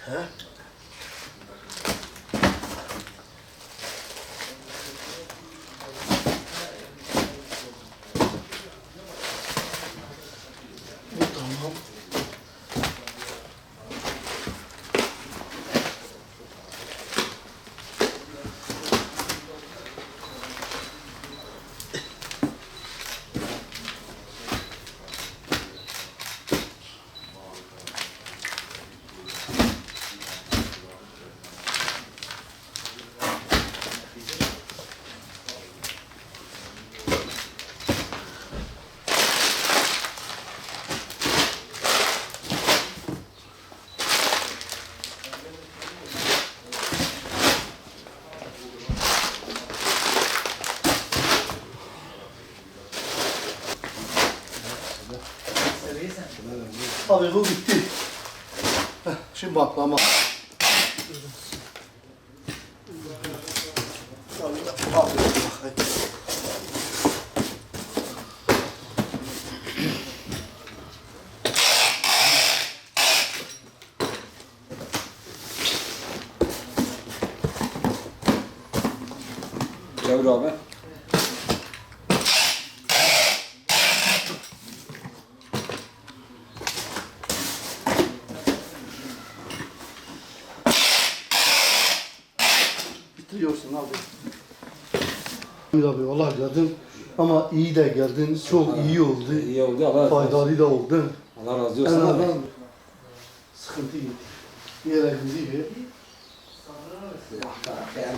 Tamam. Abi bu bitti. Şimdi baklama. Çevir abi. Bitiriyorsun abi. Abi vallahi geldin ama iyi de geldin. Çok iyi oldu. İyi oldu. Allah razı olsun. Faydalı da oldun. Allah razı En olsun. azından sıkıntı yok. Yere gidiyor.